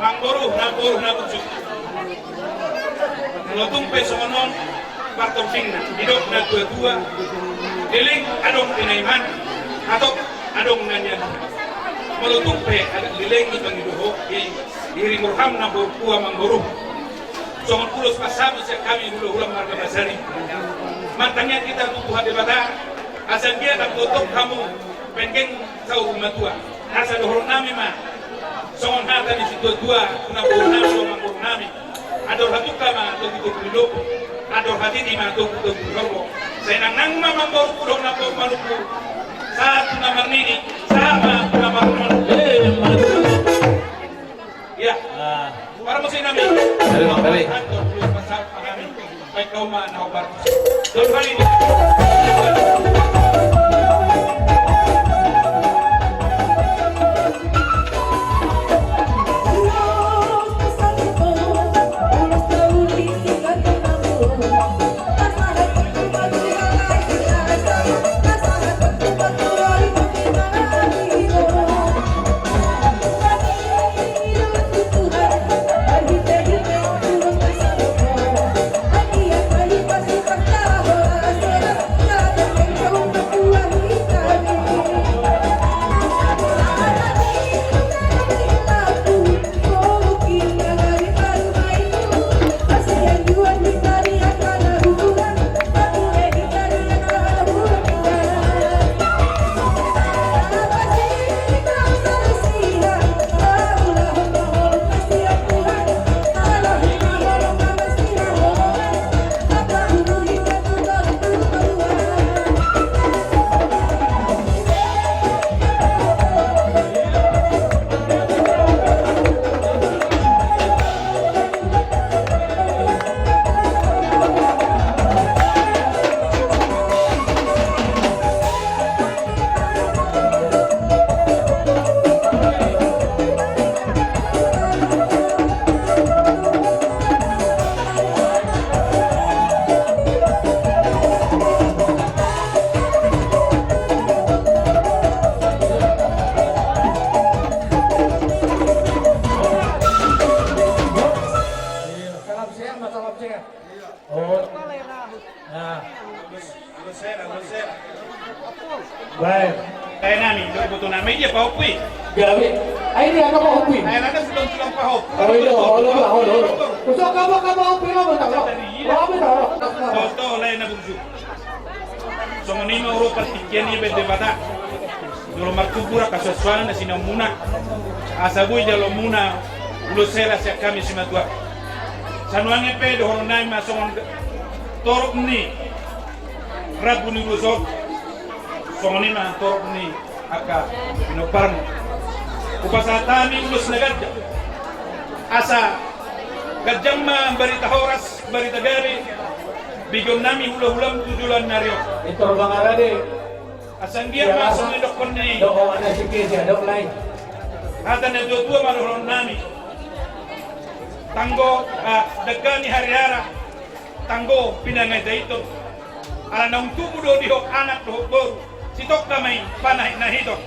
Mangboruh na bujuk. Lotung pesonon partom singna hidup na dua-dua. Diling adong tinaiman atau adong nanya. Melutung pe agak diling ibang iduho iri murham na buah Mangboruh. Soman pulos pasabu saya kami hulu-hulu marga basari. Matanya kita tubuh hati bata. Asal dia tak tutup kamu pengen kau rumah tua. Asal dohor nami mah. Soman hata di situ dua kuna purnami soman purnami. Ador hatu kama atau gitu hidup. Ador hati di mah atau gitu hidup. Saya nang Mangboruh kudong na pok maluku. Satu nama ini sama nama maluku. Ya. Para musim nami. Balik. Baik kau mah naobar. Don kali ini. Baik. Kaya nami, buto nami dia pahopui. Gabi. Ay, hindi ako mahupwi. Kaya nada sulang pahop. Oh, ito. Holo. Gusto ka ba mahupwi mo? Toto lain na bujuk. So manima uro partikian ni bede bata. Dulu markubura kasaswan na sinamuna. Asabui jalo muna ulo sela sia kami simatua. Sanuange pe do hono nai masongon torok ni. Rabu ni rusok. Songoni mah torok ni aka inoparm. Upasatani ulus nagadja. Asa gajang mah barita horas barita gari. Bigom nami hula-hulam tujulan nario. Ito bang arade? Asang dia masuk ni dokon ni. Doko ana sikit ya, dok lain. Hata na dua maluhon nami. Tanggo dagani hari-hara. Tanggo pinangay dayton. Ala nang tumudo dihok anak dohok boru. Sitok kamay panahit na hito.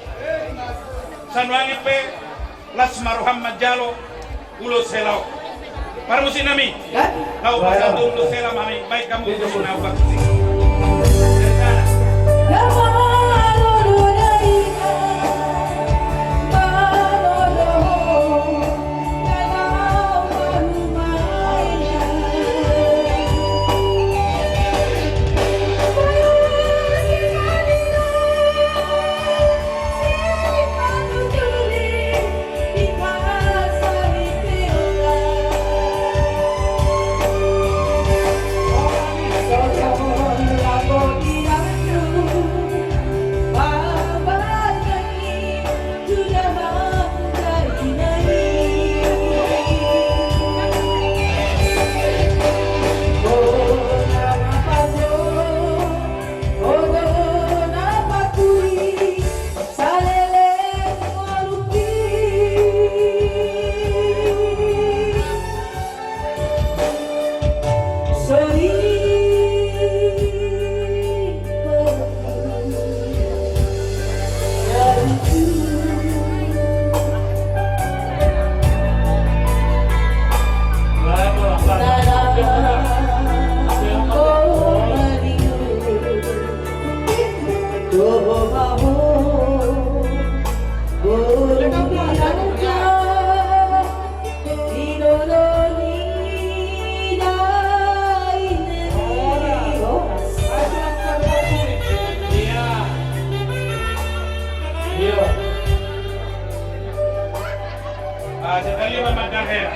Sanwangi pe las maruham majalo ulo selaw. Para musin nami. Lau pasatu ulo selaw mami. Baik kamu ulo na ubak. Terima sekali memakan her.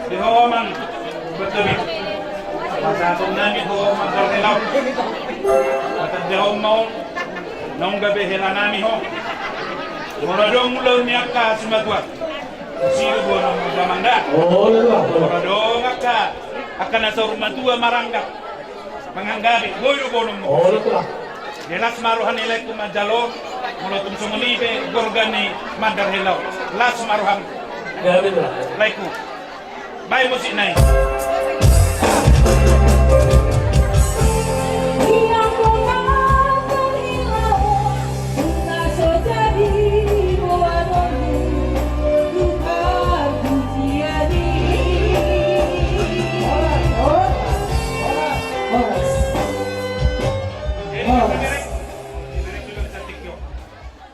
Di Homan bertebit. Satu nami ho makan helau. Kata jauh mau nong gabe helanami ho. Moradong mulau miaka sumatwa. Siru bono gamanda. Oh, lu ah. Moradong akan asa rumah tua marangga. Manganggabi boyo bono mo. Oh, lu lah. Jelas maruhan ilek kumajalo mulutum sumelibe gorgani madar helau. Las maruhan Ya, betul. laiku. Baik musik naik.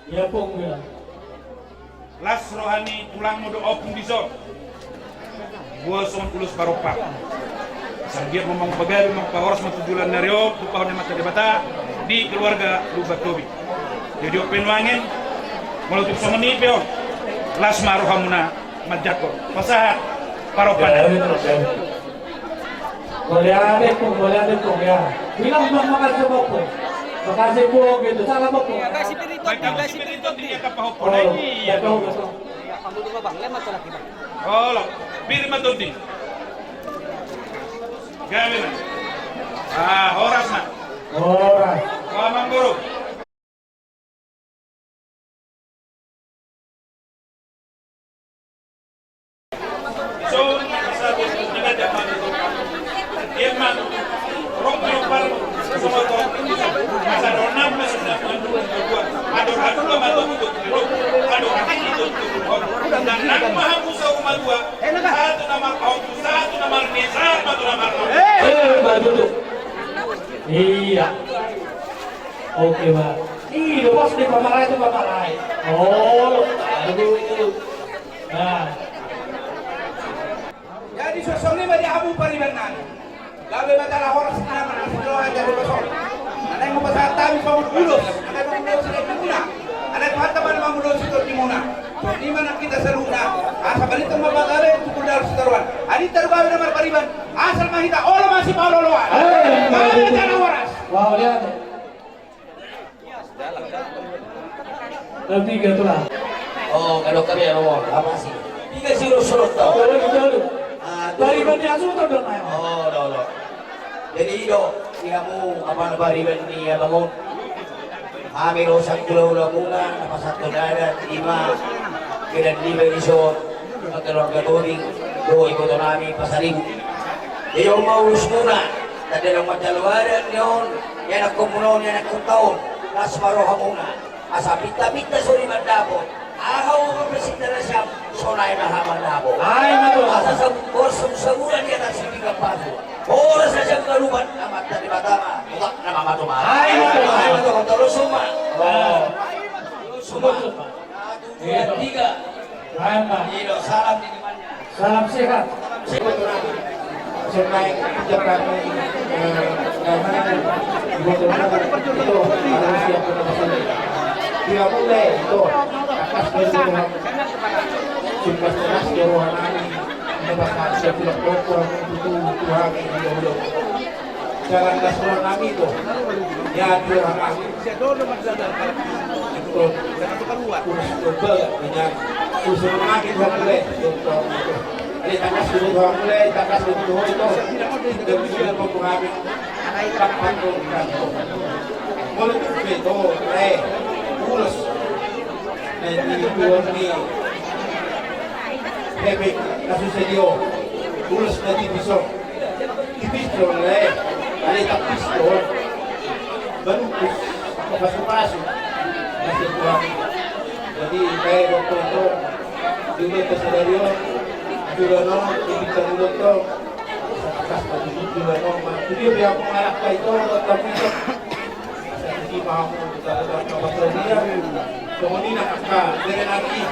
Ya, pong bilang. Las rohani tulang modo opung di zon. Gua son ulus baropak. Sanggir memang pegawai memang pahoras matujulan nario tupau mata debata di keluarga Lubak Tobi. Jadi open wangen melutup someni peo. Las maruhamuna majako. Pasahat paropan. Ya, betul. Boleh ada pong ya. Bilang makan sama pong. Makasih po gitu. Salah po. Baik kamu itu dia kapahok Oh, lagi ya betul, dong. betul. Oh, lo, biri matudi. Gawe na. Horas na. Orang. Wamang guru. So, sabi kita dapat itu. Irman, romeo par semua to. Masa donam masa dua. Ador hadu mato untuk dulu. Ador hadu untuk. Dan nak mahamu sa rumah dua. Satu nama kau, satu nama desa, satu nama kau. Duduk. Iya. Oke, Pak. Ih, bos di pamarai itu pamarai. Oh, aduh. Nah. Jadi sosok ini bagi abu paribanan. Lalu masalah orang sekarang masih doa jadi sosok. Ada yang mau pasal tabi sama mulus, ada yang mau mulus di mana? Ada yang teman mau mulus itu di mana? So di mana kita seruna? Asal balik tempat bagare itu kudar seteruan. Adi terbawa nomor pariban. Asal mahita Allah masih mau loloan. Mana cara waras? Wow, lihat. Nanti gitu lah. Oh, kalau kami yang ngomong, apa sih? 3-0 tau. Kalau gitu dulu. Dari bani asuh tuh dong, Mas. Oh, no. Jadi itu, kamu apa bariban ni bangun. Kami rosak pulau muna, apa satu darat, 5, kira 5 iso, magkaroon ka tubig, do ikot namin pasaling. Yung maulus muna, tadi lang madalwaran yun, yan ako muna, yan ako taon, las maroha muna. Asa pita-pita suri mandapon, agaw ka presida na siya, sonay na hamandapon. Ay, nato. Asa sa borsong saburan yan ang sibigang paso. Oras na siyang kaluban, amat na di batama, utak na mamatuma. Ay, nato. Ay, nato, kung talo suma. Oh. Suma. Tujuan 3. Ayun, Pak. Ilo, salam di depannya. Salam sehat. Selain kebijakan itu harus siap benar-benar. Dia mulai itu atas keseluruhan jumlah teras di ruangan menyebabkan setiap pokok itu Tuhan yang dahulu. Jalan dasar kami itu ya di ruangan itu kurus double dengan usul kaki dua mulai Jadi takas dulu dua mulai takas dulu itu demi mempengaruhi kapan kan mulut itu kurus dan di dua ini hebek kasus sedio kurus nanti bisa tipis oleh ada tapis tuh baru masuk masih kurang jadi kayak dokter itu juga kesedario juga no bisa dulu tuh sakas bagi juga no jadi biar mengarahkan itu dokter itu jadi mau kita dapat dia kemudian akan dengan lagi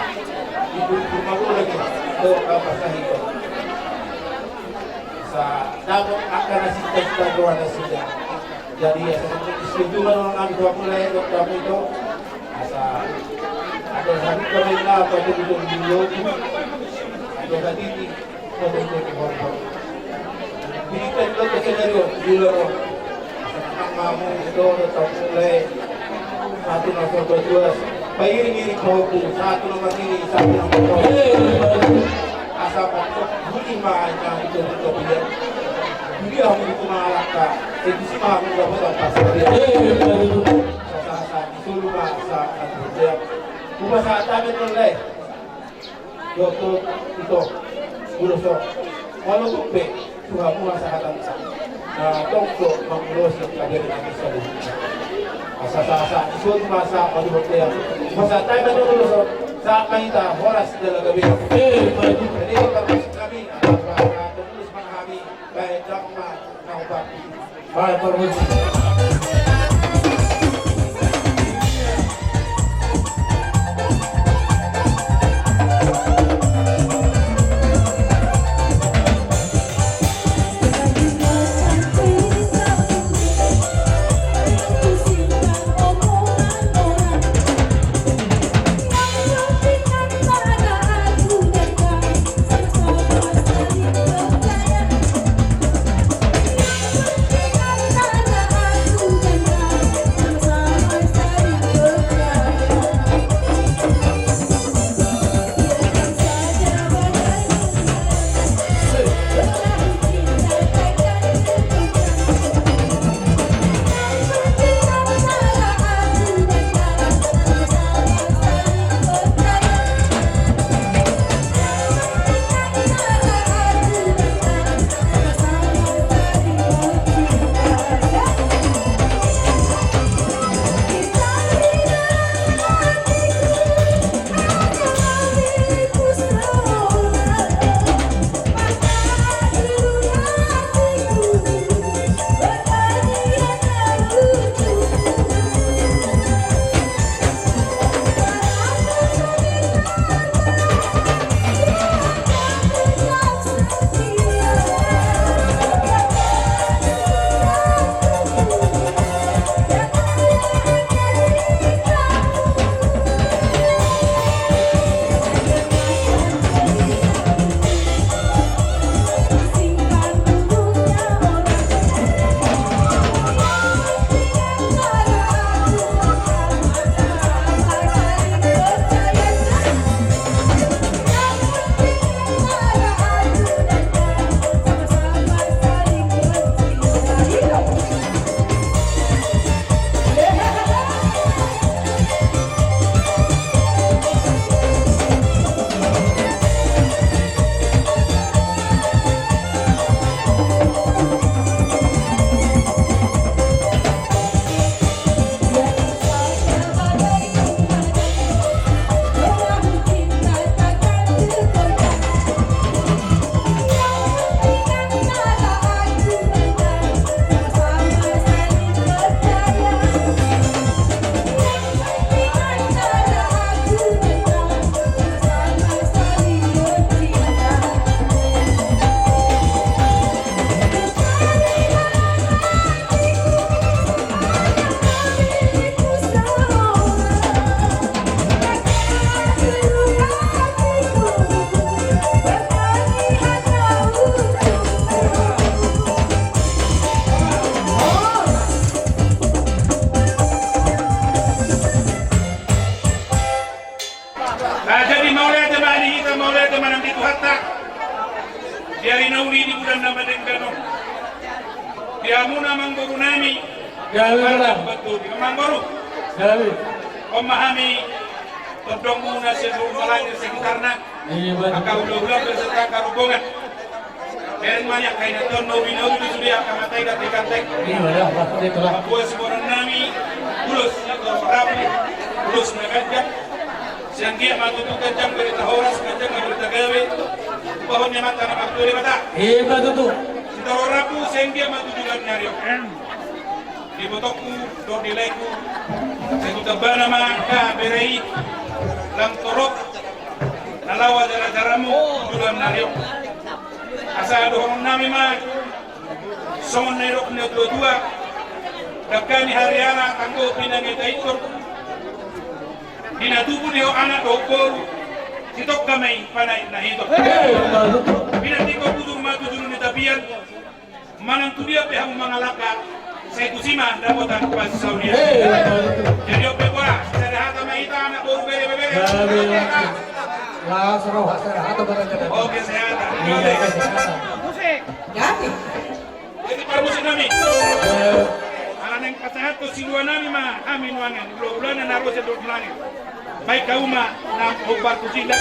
ibu malu lagi tuh apa sah itu sa dapat akan asisten kita doang asisten jadi ya seperti setuju orang dua mulai dokter itu asa Sabi kami na pagdating milyon, ito sa titi, pagdating ng hormon. Binigyan ko sa senaryo, Yularo. Ang mamu ito, natapulay, satu na sa Baduas, pairing-iring ko po, satu na matini, satu na matini. Asa pa ito, hindi maanya ito ng kapilan. Hindi ako ito mahalaka, hindi si mamu dapat ang pasabihan. Sa isuluma sa atin. Kung sa atin ng lay, Doktor ito, Buloso, walang kumpi, suha sa katansa. Na tongso, mag-ulos ng kagaling namin sa lupa. Sa isuluma sa Palibotea. Kung sa atin ng Buloso, sa kanita, oras na gabi. Jadi kapag kami, tulis mga kami, kahit lang nakupag. Baik, permisi. Diamuna mangguru nami. Galing. Betul, di mangguru. Galing. Memahami todong muna seluruh malanya sekitarnya. Iya, betul. Akau ulah berserta karubongan. Keren banyak kain ton mau winau di sudia kamatai dan kantek. Iya, ya, pasti itulah. Papua seborang nami bulus atau rapi bulus megajak. Siang dia matutu kajang berita horas kajang berita gawe. Pohonnya mata nama aktuari mata. Iya, betul. Taro rapu sehingga matu julan nyari. Di botokku, do di leku. Saya tabah nama ka berai lam torok. Nalawa jara-jaramu julan nyari. Asa dohong nami mah. Songon nerok ne dua-dua. Dakani hariana tanggo pinang ita ikur. Hinatubo niyo anak doktor. Sitok kamay panay na hito. Pinati ko putong matutulong ni tabiyan. Manang tudia pe ang mga laka. Sa ikusima, dapat ang pasasawniya. Jadi ope ko na. Sa lahat ang mahita anak ko. Bebe. Oke, sehatan. Jadi parmusin namin. Alam ng kasahat ko sinuwa namin amin wangan. Ulo-ulan na naroon sa doon baik kauma na obat kucing dan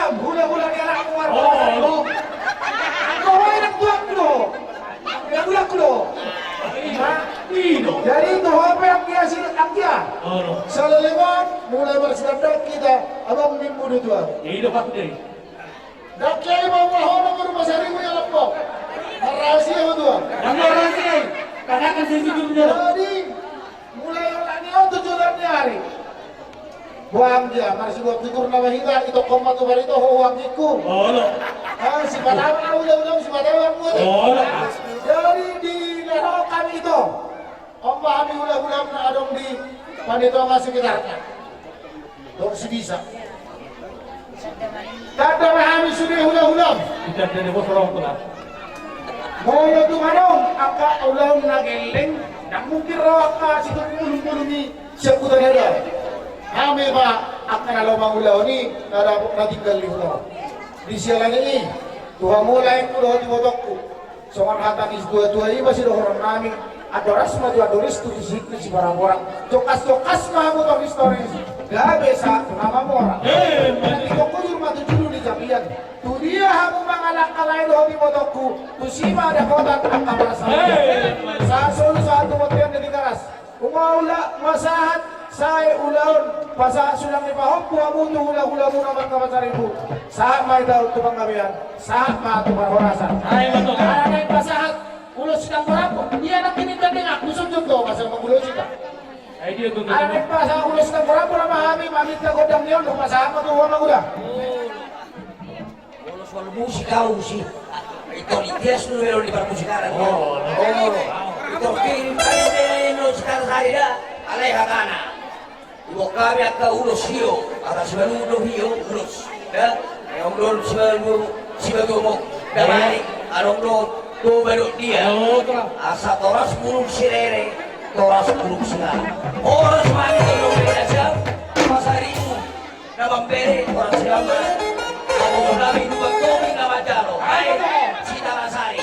hula-hula ni anak keluar. Oh. Kau enak tuang lo. Ya budak lo. Jadi itu apa yang dia silakan dia. Selewat mulai bersedap kita abang nimbu itu. Hidup aku deh. Dak kiai mau ngahon ke rumah sari punya lepok. Rahasia itu. Yang rahasia. Katakan sejujurnya. Jadi mulai orang ini 7 hari. Buang dia, masih gua tidur nama hingga itu koma tu bari itu huang iku. Oh no. Ah si Padawan udah si Padawan gua. Oh no. Jadi di daerah kami itu, Om kami udah adong di Pandetonga sekitarnya. Dok sebisa. Tanda mahami sudah hula-hula. Kita dari bos orang tu lah. Mau tu manong, aka ulam nageleng. Dan mungkin rawak ka situ pulung-pulung ni siap kuda ada. Kami ba akan alomang ulau ni nada natinggal di ulau. Di sialan ini Tuhan mulai kuda di botokku. Soal hatan is dua-dua ini masih orang kami. Adoras maju adoris tu disitu si barang-barang. Jokas-jokas mah motor historis. Gak bisa nama orang. Nanti kau kujur matu dulu di Japian. Tu dia hamu mengalak-alai doa di botokku. Tu sima ada kotak angka berasa. Saat solu satu motian dari keras. Umaula masahat saya ulaun pasal sulang di pahok buamu tu hula-hula mu naman kapasaribu. Saat mai daud tu panggabian. Saat ma tu barhorasan. Ay, betul. Karena naik pasahat ulos sedang berapa? Dia nak ini tadi aku sujud doa pasal mengulos kita. Ay, dia tu. Anak pasal ulos sedang berapa nama kami mamit na godang niyon kung pasahan mo tuwa mo guda. Ulos walau musika usi. Ito itias numero di permusikaran. Ito kirim kali no sekarang hari dah. Alay hakana. Ibu kami akan ulos hiyo. Ada sebaru hiyo ulos. Ya, yang ulos sebaru mo. Damai, arong do tu baru dia. Asa toras burung sirere, toras burung singa. Oras mani kalau beda jam, pasarimu. Nabambere orang siapa? Kamu nabi dua komi nama jalo. Hai, Cita Lasari.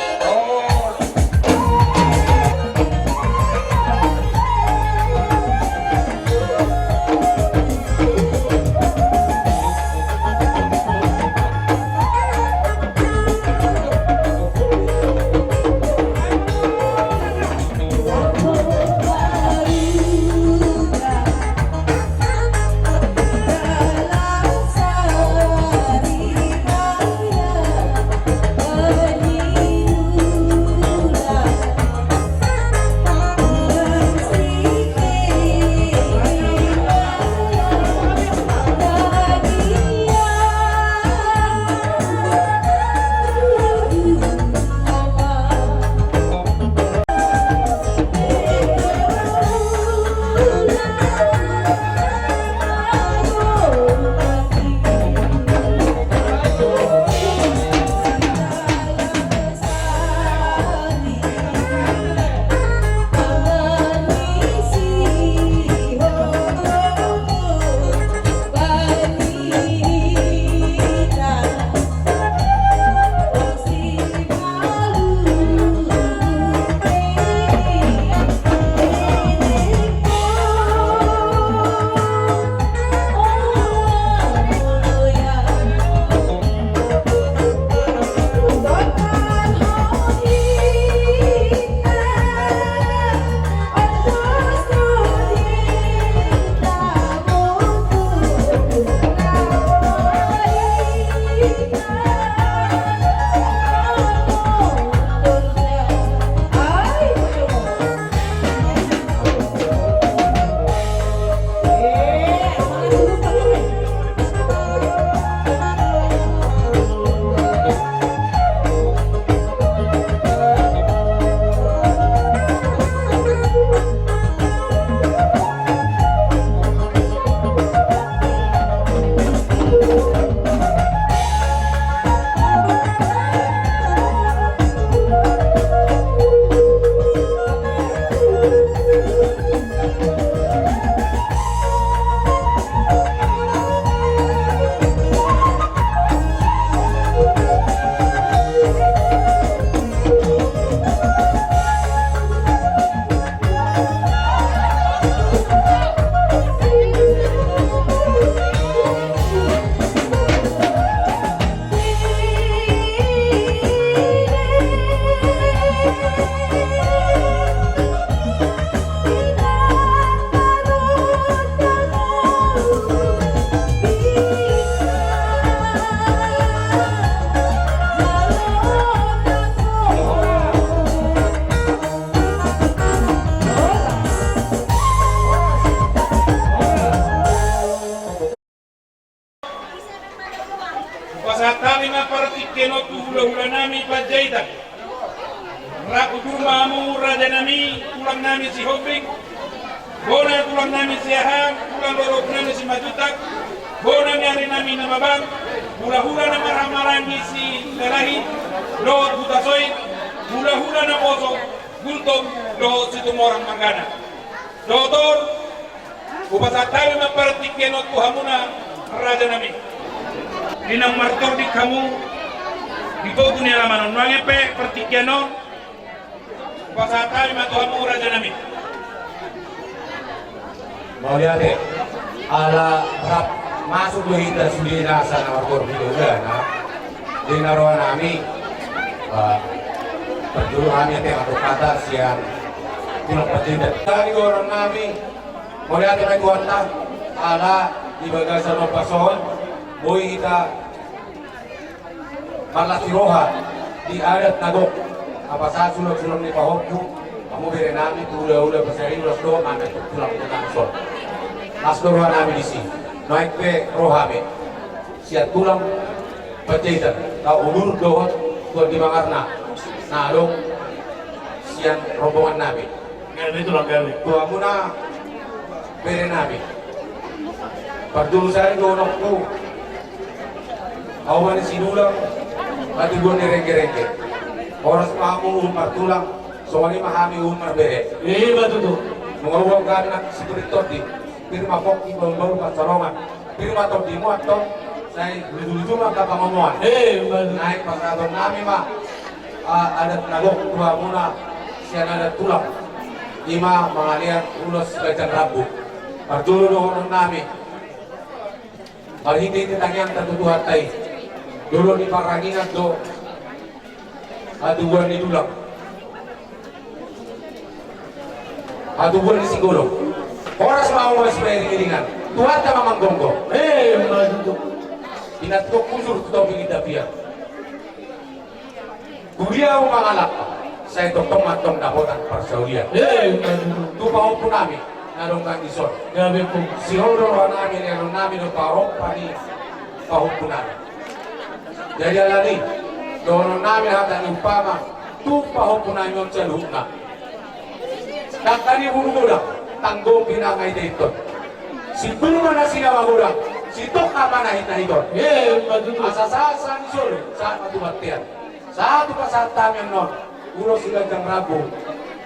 Pasatali na partikkeno tu hula-hula nami pajaitan. Rakuduma mu raja nami, tulang nami si Hobing. Bona tulang nami si Aham, tulang lorok nami si Majutak. Bona nyari nami nama bang. hula-hula na maramarangi si Lalahi, Lord Butasoy, hula-hula na Poso, Gultog, Lord si Tumorang Mangana. Doktor, upasa tayo magpartikyan at kuhamuna raja namin. Dinang martor di kamu, dito dunia naman, nangyaype partikyan no, upasa tayo matuhamu raja namin. Mau lihat deh, ala rap masuk lo hita sudi rasa na martor video na, di naruhan nami, berdua kami teh atau kata siang, tidak berjeda. Dari orang nami, mau lihat deh kuanta, ala di bagian sana pason, boy kita malas roha di adat nagok, apa saat sulap-sulap ni pahokku, kamu beri nami udah berseri udah doa mana tulang kita sol. Mas roha nami di sini, naik pe roha be, siat tulang pecah kau ulur doa tuan di mangarna, nalung sian rombongan nabi. Gabi tulang gabi. Tua muna beri nabi. Pardulu saya donokku, awan sinulang, mati gua rengge-rengge. Orang kamu umar tulang, soalnya mahami umar bere. Batu tuh. Mengawal kanak seperti tadi. Firma koki baru pacarongan. Firma tadi muat toh. Saya lucu-lucu mah kata ngomongan. Batu. Naik pasar nami mah ada nagok tua muna sian ada tulang. Ima mengalian ulos gajah rabu. Pardulu doon nami. Kalau hindi ditanyang tatutuhan tayo. Dulu di parangingan do. Aduan di dulang. Aduan di siguro. Oras mau mas peringilingan. Tuhan ka mamanggonggo. Batu tuh. Pinatok kusur tutaw pingidapian. Kuliah ang mangalak. Saya totong matong dapotan parsaulian. Batu tuh. Tupaw po namin. Narong kandison. Gabi po. Si Hodoro namin, narong namin ng parok pa ni pahumpunan. Jadi alani, doon namin hata ng upama, tu pahumpunan yung tsaluhok na. Nakani hulugulang, tanggo pinangay dito. Si Tulma na sila magulang, si Tok na panahit na ito. Batu tuh. Asasasa ni Sol, saat matubatian. Satu pasat tamang non, ulo sila jang rabu.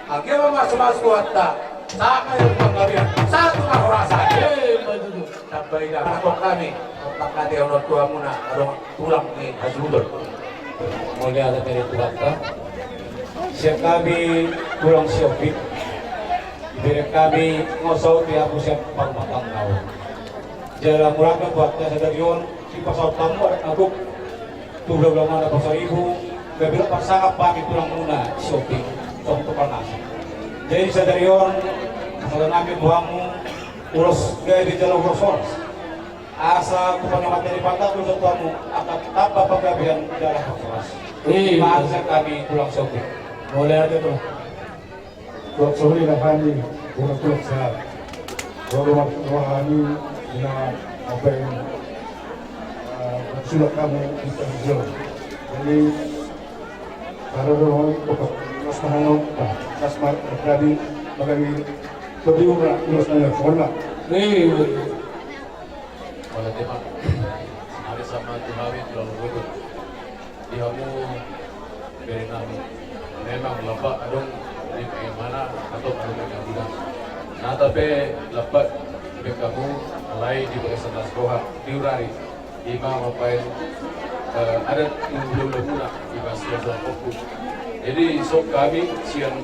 Agyawa mas-mas kuwata, saat ngayon panggabihan, satu mahurasan. Batu tuh. Sabay na, patok kami. Otak natin ang tua muna, adong tulang ni Hasudol. Mulia ada dari Tuhan. Siap kami tulang siopik. Diberi kami ngosau tiap siap pangmatang kau. Jalan murahkan buatnya sedarion si pasal tamu aku tu belah mana pasal ibu. Bebel pasang apa kami tulang muna siopik untuk panas. Jadi sedarion kalau nabi buamu urus gaya di jalan urus. Asa kepanyaman dari pantai itu setuamu akan tanpa penggabihan darah keras. Masa kami pulang sopir. Boleh aja tuh. Tuak sore na kami, bukan tuak sehat. Kalau rohani na apa yang sudah kamu kita jauh. Jadi para rohani pokok mas mahal, mas mahal bagi berdiumrah terus nanya format. Oleh tema, hari sama Tuhan terlalu betul. Dihamu beri nami. Memang lepak adong di mana atau adong yang budak. Nah tapi lepak di kamu mulai di barisan sekolah diurari. Ima ngapain ada yang belum lemuna di bagian fokus. Jadi sok kami siang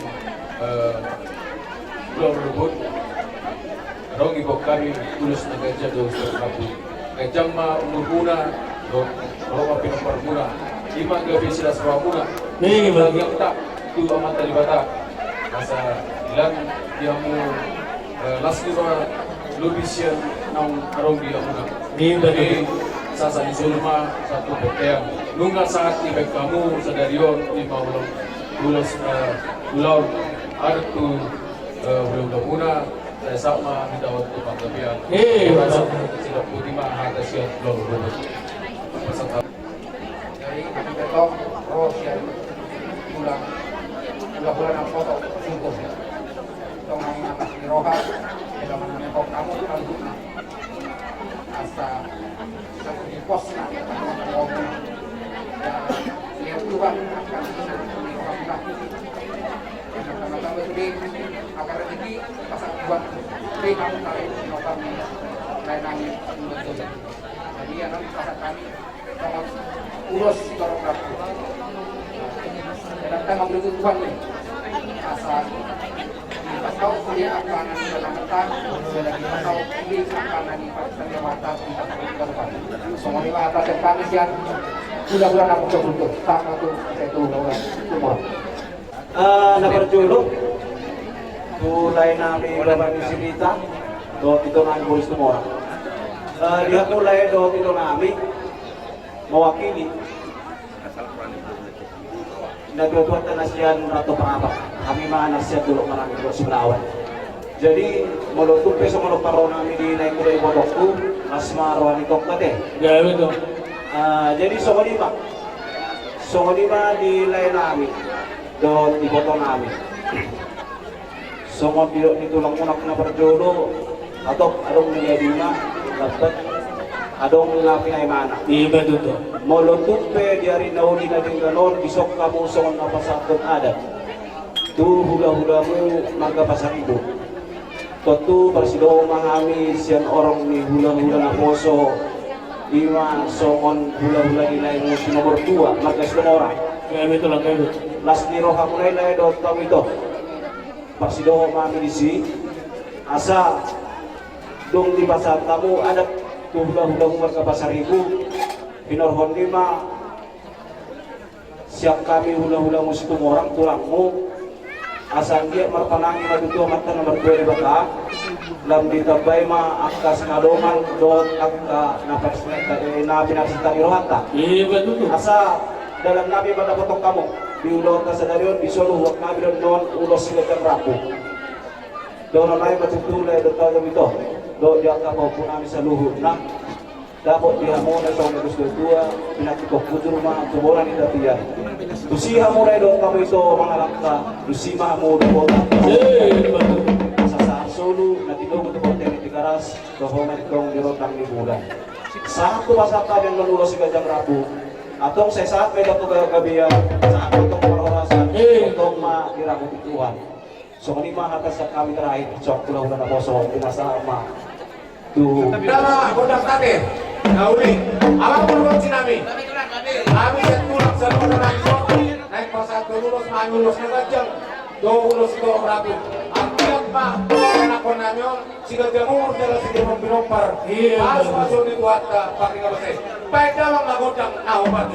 belum rebut. Adong ibu kami tulus negara jauh sekali. Kejam ma umur muna, kalau api nomor muna, lima gabi sila sewa muna. Lagi yang tak tu amat dari bata. Masa ilan dia mu lasli roh lebih siang nang arong dia muna. Jadi sasa di sulma satu petang. Nunggu saat tiba kamu sadarion lima ulang ulas ulau ada tu belum muna. Saya sama minta waktu panggabian. Tidak putih mah harga siap belum. Jadi kita tahu roh sian pulang bulan foto sungguh. Tong nama si roha, dalam nama kau kamu kalau asa satu di pos di apa rezeki pasang buat di kamu tarik notam lain nangis jadi ya nanti pasang kami sama urus dorong rapu dan kita ngambil tujuan nih asal kita tahu kuliah akan nanti berangkatan dan kita tahu kuliah akan nanti pada mata kita berdepan semua ini atas yang kami siap mudah-mudahan aku coba sama tuh saya tuh semua naperjulog tulay namin berbagi silita do ito na ang boys mo lihat mulai do ito namin mewakili nagtutuwa na siyan Ratu Pangabak kami mga nasiya dulu maraming boys melawan jadi mulutup peso muluk paro namin di naik kulay bodokku mas marwan itong kate Gawe to. jadi songo lima di lain namin do iboto namin songo ditulang unak na perjolo atau adong niliyaduna dapat adong lapin ay mana Iba to. molotupe diari nauli na din ganon bisok kamu songo na pasakot adat tu hula-hula mo magkapasaribo totu persido mahami siyan orang ni hula-hula na poso Ima songon hula-hula nilai musim nomor 2 markas orang Gawe to lang gawe. las niro hakulay na ito tao ito persido mami disi asa dong di pasar tamu ada tu hula-hula mo magkapasaribo pinorhon lima siap kami hula-hula mo situng orang tulang mo asal dia marpanangin na dito mata nomor 2 baka lam ditabay ma akas ngadoman dot akka na pinagsita ni Rohanta Iba to. asa dalam nabi pada potong kamu diulot ka sa darion bisolo huwag nabi doon ulos sila kang rapo doon na matutulay doon tayo ito doon di ka po namin sa luhod na dapat dihamon na sa mga gusto dua pinakikok puto rumah tuburan ni Dapian tusiha mo na doon kami ito mga lakta tusima mo doon Iba to. sa solo na tinong ito po ni Karas dohonan itong nirot ng libulan sa ako masaka yung nanulo si Gajang Rapo atong sa isaat may dato gagabiya sa ako itong parorasan itong mahirang ututuhan so kanima hatas sa kami terakhir so kulaw na po so pinasama to Dama, kodang tate, nauli. Abang menurut si nami. Kami yang tulak sa loob na iso. Naik pasal tulos, manulos na gajang. Ulos ito ang rapi. Ang tiyak pa, anak ko namin, si gajang umur nila si Dimong Binompar. Mas masuk ni buat pakingabase. Baik daw ang magodang naupat.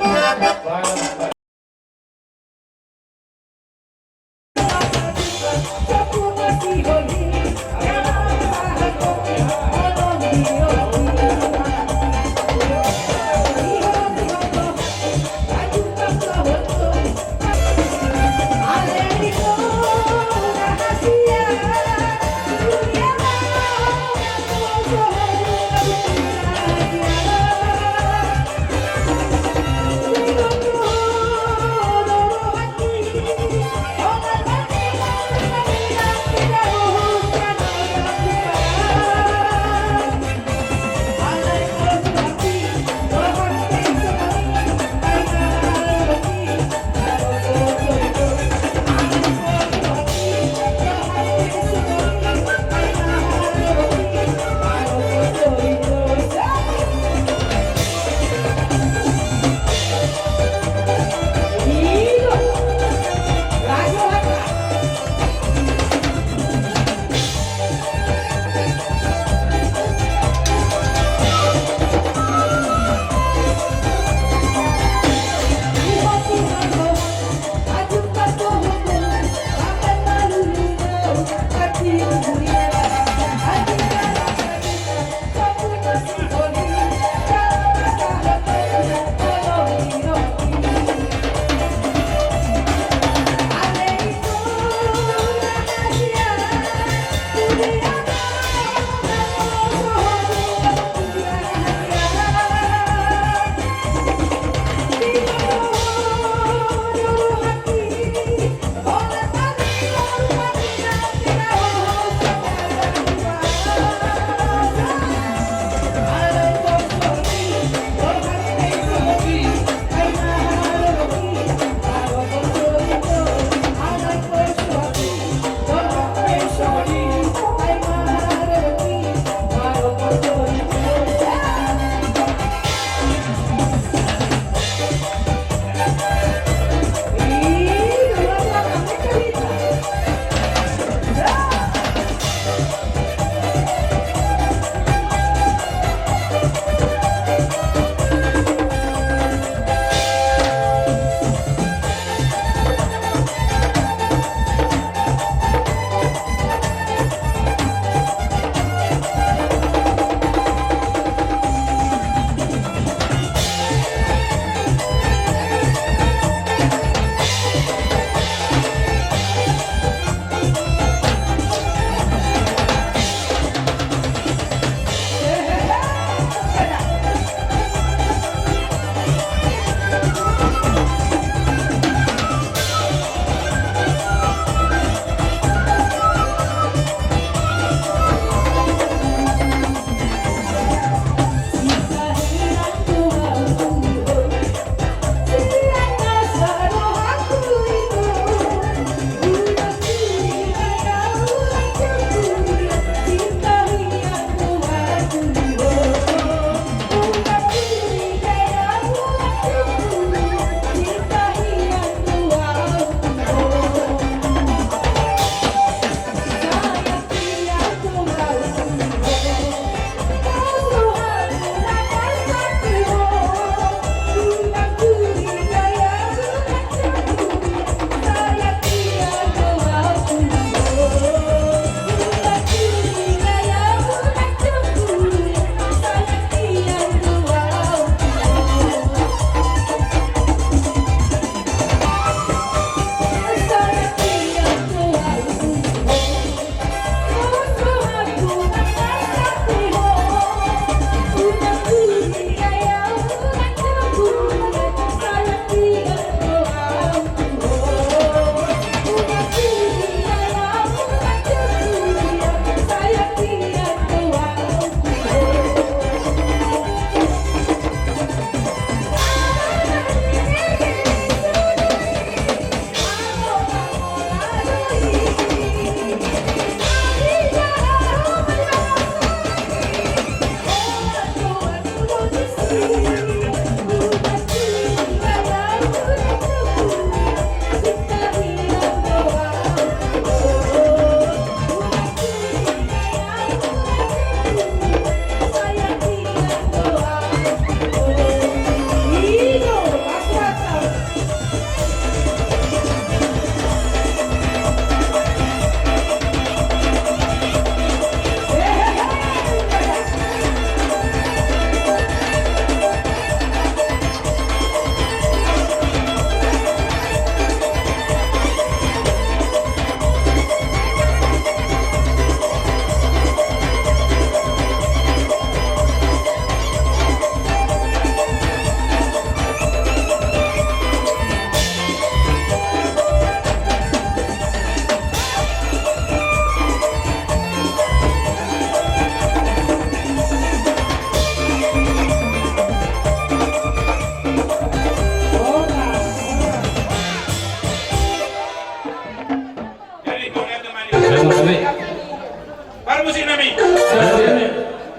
Para musik nami.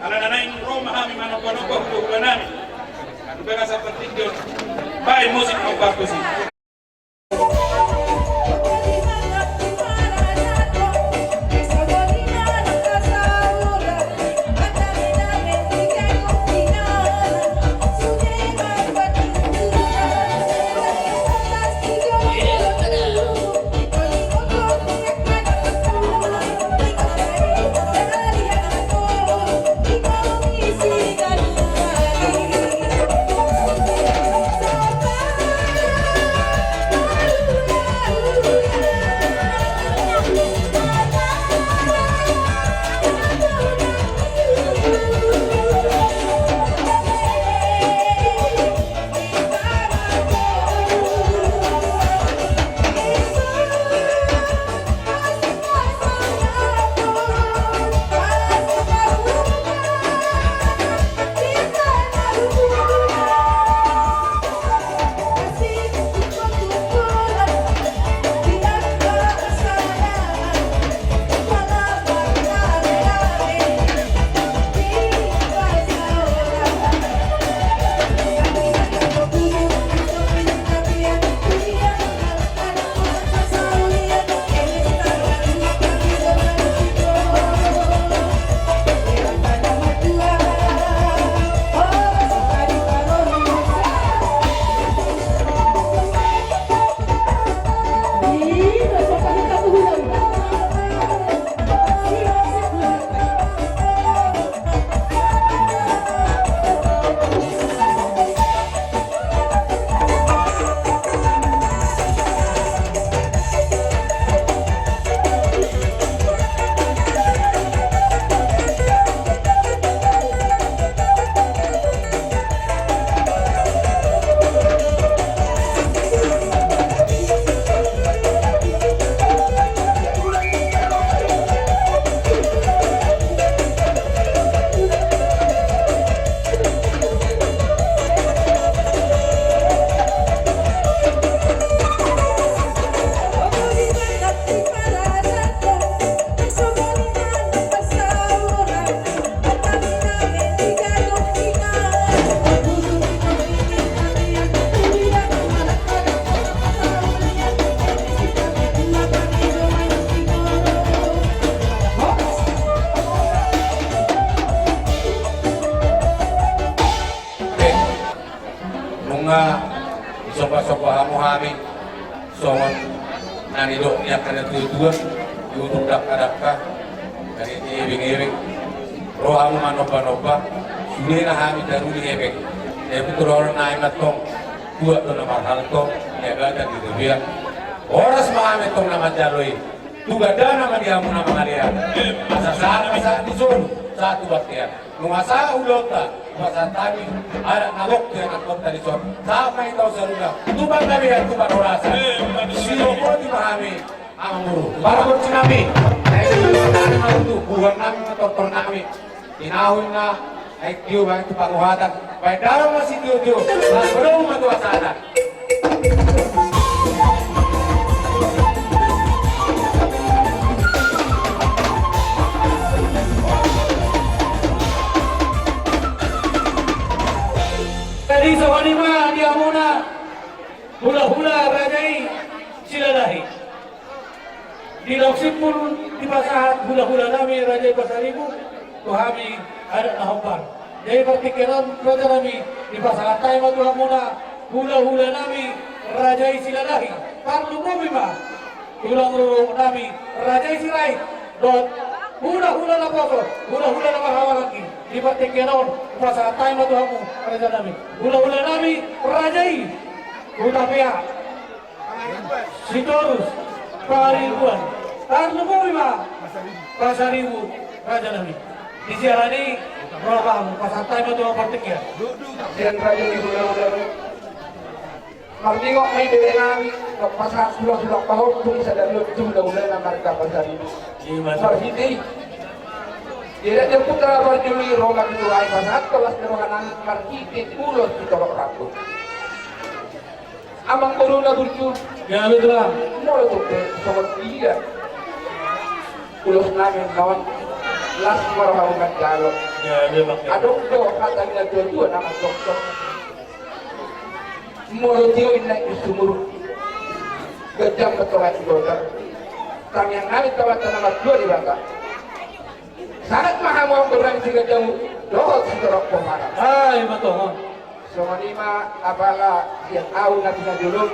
Ala nanay Roma kami manok-manok ko nami. Ano ba sa partido? Bay musik ang bagus sih. Sopa-sopa mo kami songon nanidok niya kanatutuan YouTube dak-dakka dari ibing-ibing roha mo manoba-noba suni na kami daruli ebek tapi turun na imatong dua to na mahal to ya gada di dunia oras makami tong naman jaloy tugada naman dia mo na mga liyan asa di zone satu baktian nung asa ulota masa tami ada nalok yang nakot dari zone sama itaw sa lugar tubang kami at tubang orasa sino ko di mahami ang muro para ko sinami buwan namin matotor namin tinahon na ay tiyo ba ito panguhatan may darang na si tiyo mas berong matuwasada Jadi sokanima dia muna hula-hula rajai silalahi. Di loksit pun di pasahat hula-hula nami rajai pasaribu tuhami ada nahobar. Jadi pertikiran raja nami di pasahat tayo matuha muna hula-hula nami rajai silalahi. Karlu mabima hula-hula nami rajai silai dot hula-hula na poso hula-hula na mahawalanki. Di pertikiran pasahat tayo matuha mo raja nami hula-hula nami rajai hula-hula Sitorus Paribuan Karlu mabima pasaribu raja nami di siarani roham pasatay mo ito ang partikya. Diyan raja ni hula-hula. Martingok may dewe namin pasat sulak-sulak pahok kung sa dalot hula-hula na marka pasari. Hindi. Tidak dia putra berjuli roga itu ay pasat kelas deroganan markiti pulos di torok rapu. Amang corona burcu. Ya betul. Molo tuh sobat dia. ulos namin noon last marahang nagdalo. Adong do kata nila dua nama doktor. Mulut dia ini sumur kejam betul hati dokter. Kami yang kami tawatan nama dua di bangka. Sangat mahal mau berani tiga jauh dohot seterok pemara. Ay, betul. Semua lima apalah yang tahu nanti dulu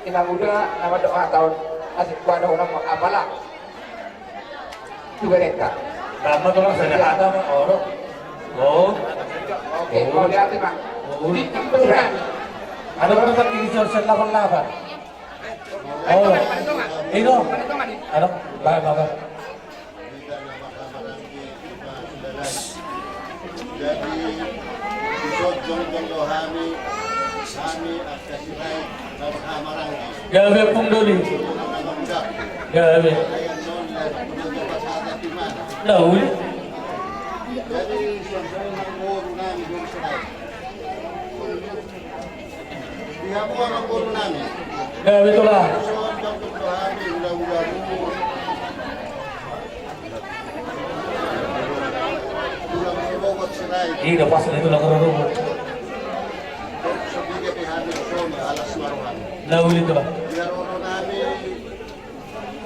ina muda nama doa tahun asik pada orang mau apalah juga mereka. Lama tuh saya ada mah orang. Oh, Oke, mau lihat mak. Di beneran. ada orang tak di sosial 88. Oh, itu. Ada, baik. Jadi isod jong kami at kasiray maranggi. Gawe pong doli. Gawe. Ayan noon dapat sa ating timana. Daul. Jadi siyempre ng puro namin yung sinay. Dihapuan ang puro namin. Gawe to lah. Isod jong kami ula-ula mo. Ulang sulungot sinay. Iya, pas itu lah kerudung. So bigay kami so alas maruhan. Daul itu lah. Biarono namin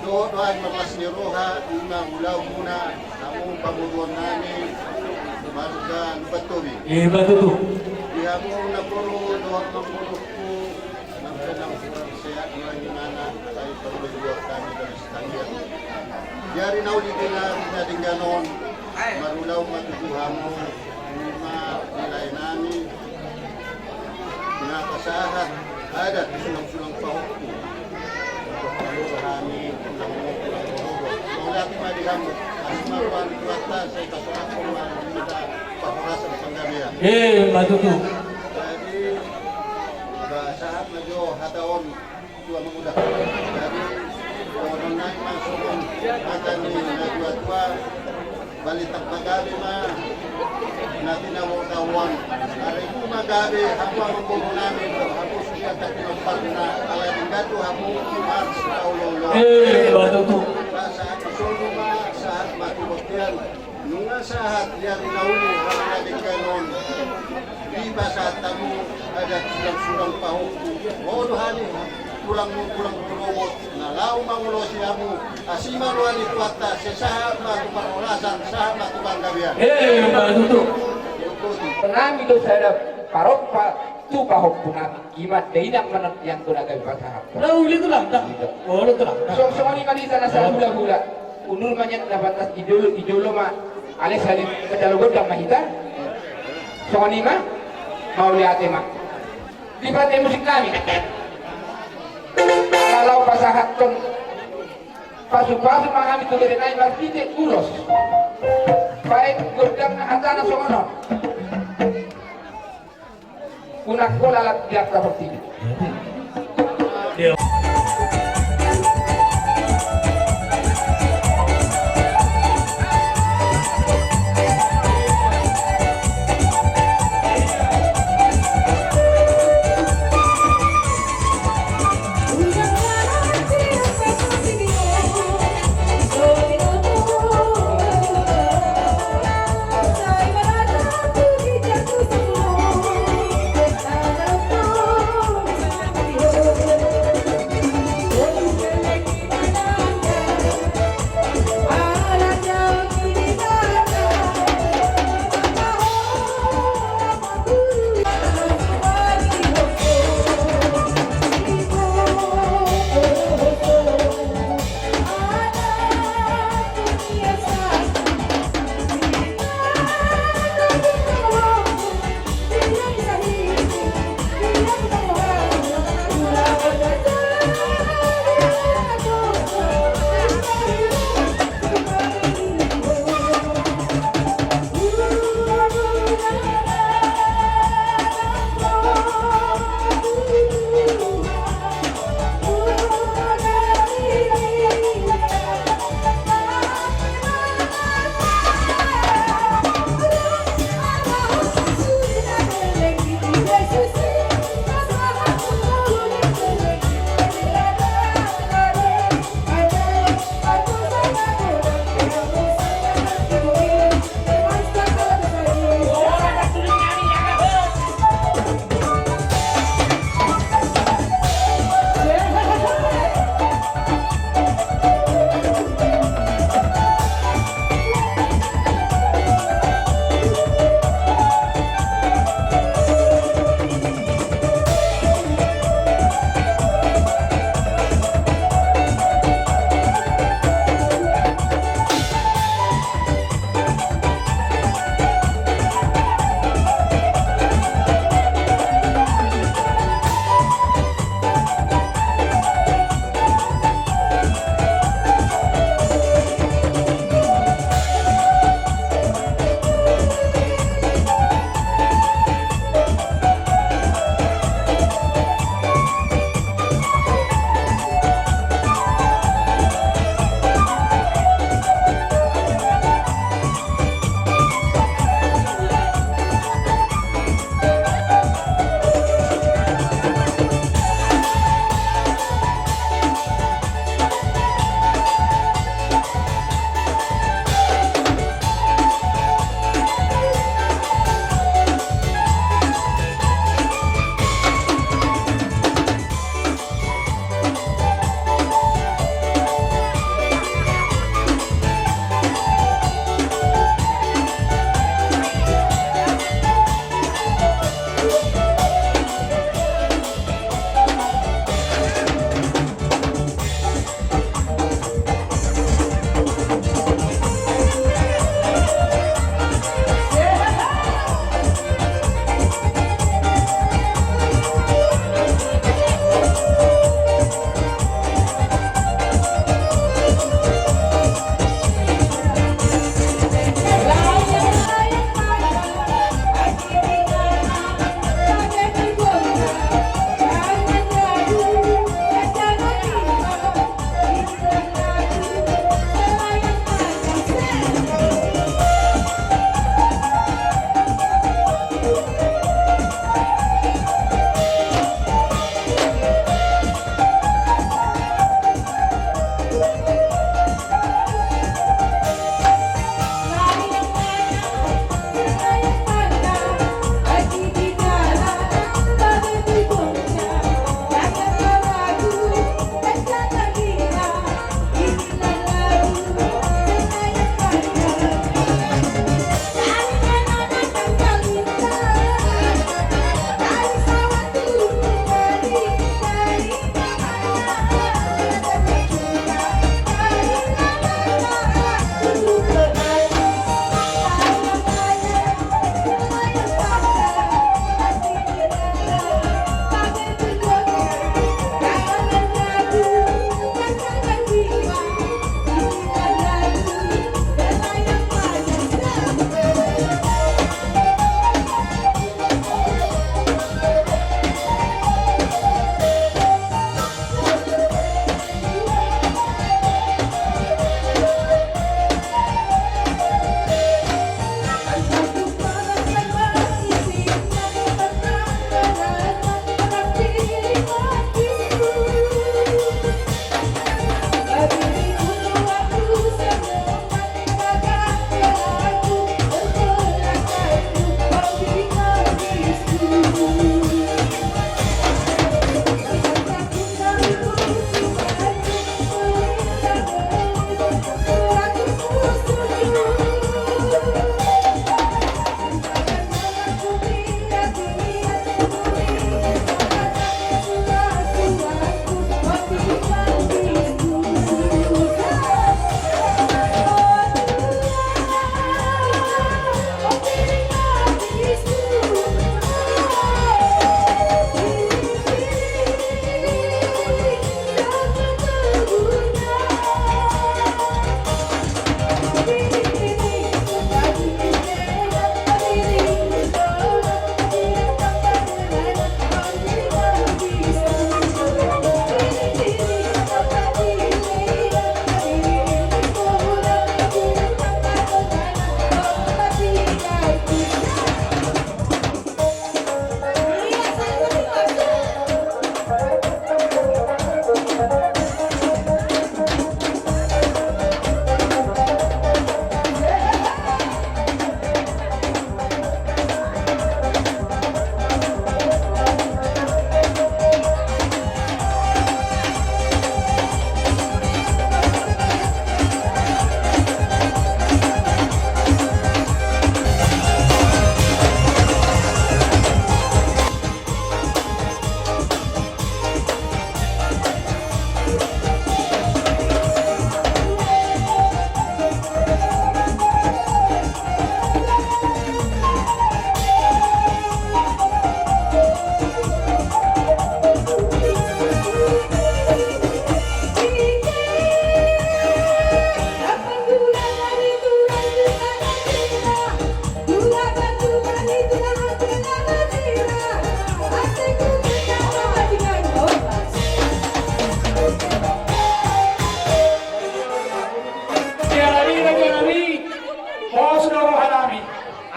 doon ay maglas ni Roha, imang ulaw muna, among pamuruan namin, marga batubi. Iya, batu tuh. Diha mo na puro doon ng puro ko, ng kanang kurang siya, ng gimana, ay pagbaluwa kami dari sa kanya. Diari na ulit nila, natin ganon, marulaw matutuha mo, nilay namin, nakasahat, adat, sulang-sulang pahok ko. Kami mula madihamu asmaruan kuwata sa kasakong mga pahurasan panggabihan. Batu tuh. Jadi saat medyo hataon dua mengudah. Jadi orang naik masuk akan ni dua balitak magabi ma natin na tawan. Ari po magabi ako ang buong namin ako siya at pinagpag na alam gato ako mars na ulolo. Batu tuh. Saat solo ma saat matubot nunga saat yang nauli ang naging ganon. Di ba saat tamu ada sulang-sulang pahong modohani pulang turumot na lao mangulo siya mo asima ruani kuwata sa sahat matupangulasan sahat matupanggabihan. Batu tuh. Nami do saya parok pa tu pahok punami imat deinak manat yang tunaga pasahap. Daul itu lah. Oh, itu lah. So ni kalisa na sa hula-hula. Unul manyak na batas idolo ma alis halin kadalugod ang mahita. So ni ma mau lihat ma. Di pati musik kami. Kalau pasahat kon pasu-pasu mangami tuloy na imartite ulos. Baik gudang na hatana songono. Kunak ko lalat biak seperti ini.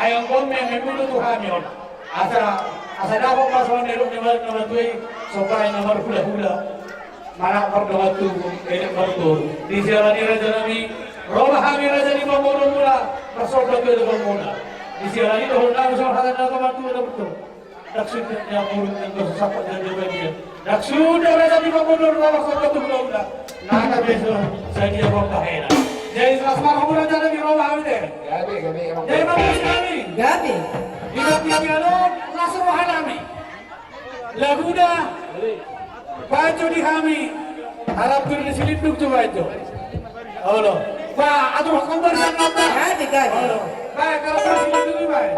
ayang kami yang memutu Tuhan yon. Asa dapat masalah neruk nama tuai sopai nama hula-hula. Mana perdoa tu enak bertur. Di jalan raja nami, roba kami raja di Mamono mula, bersobat tu di Mamono. Di jalan itu hendak bersama hal nama batu ada betul. Daksudnya burung dan bersapat dan jawabannya. Daksudnya raja di Mamono roba sobat tu mula. Nada besok saya dia bawa kahena. Jadi selama kamu raja di roba kami deh. Gabi emang. Jadi bagus kami. Gabi. Pinag-pinagano, langsung kami. Laguna, baju di kami. Harap turun di silindung coba itu. Halo. Pak, aduh kembar dan nota. Gabi, Gabi. Halo. Baik, kalau turun silindung ini baik.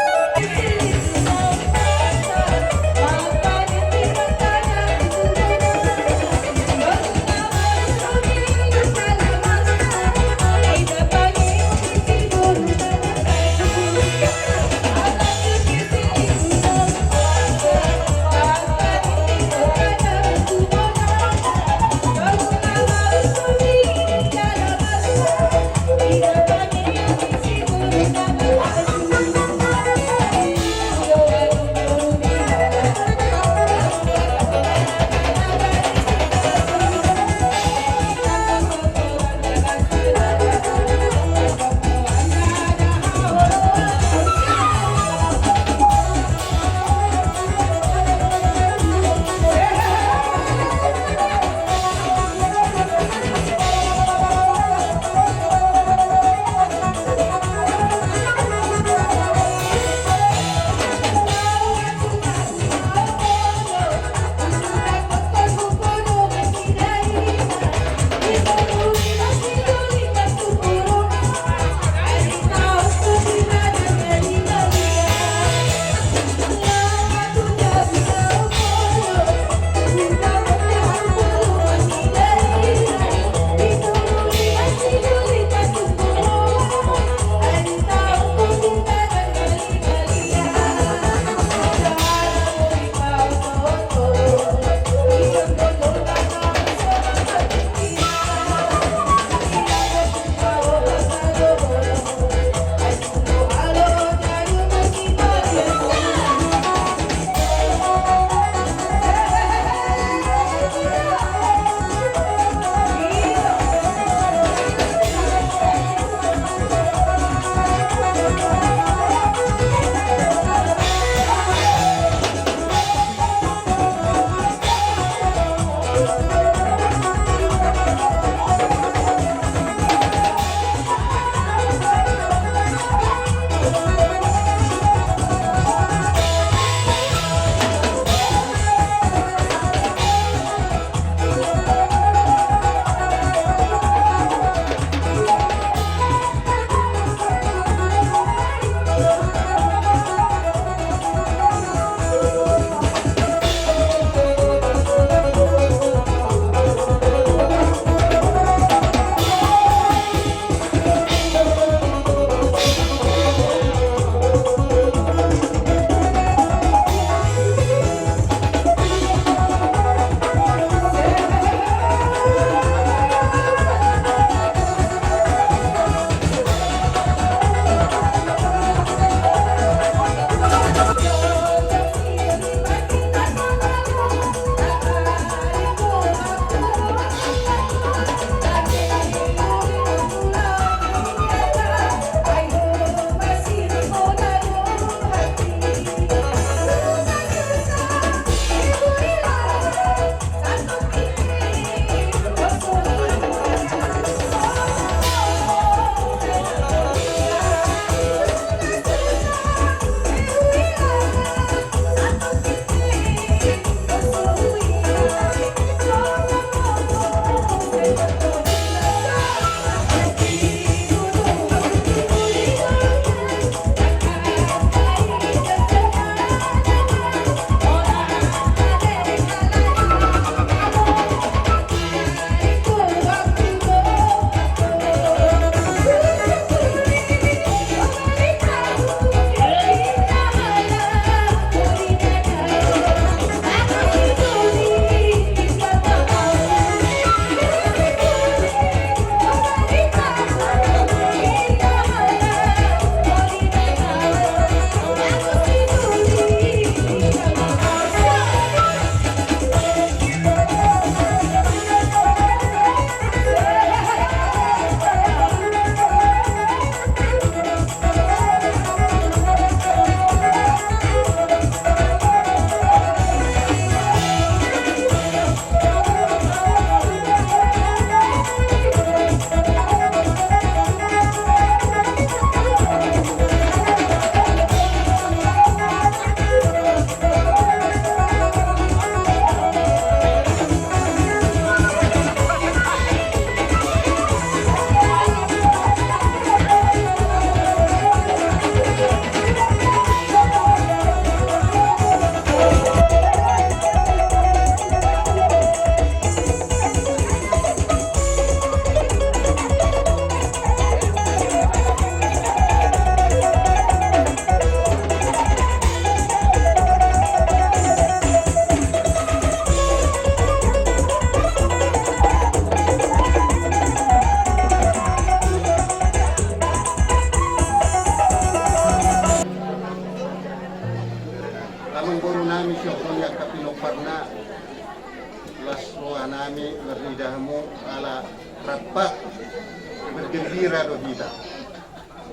kita.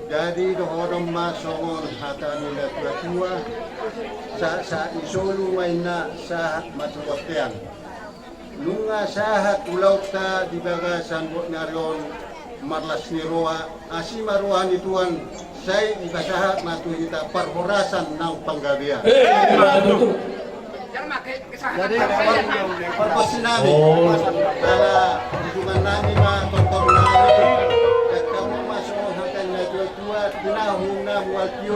Jadi dohorong masongon hata nila tua-tua sa isolu may na sa matuwatean. Nunga sahat ulaw ta di bagasan buat narion marlas ni roa asi maruhan ituan say ibasahat matu kita parhorasan ng panggabian. Jadi purpose namin para hubungan namin matongkong namin at kamu masuk hanggang na tua-tua dinahong na mualpyo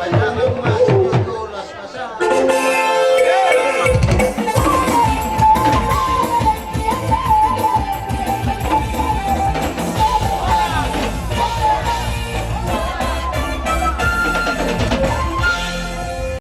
panyaman mas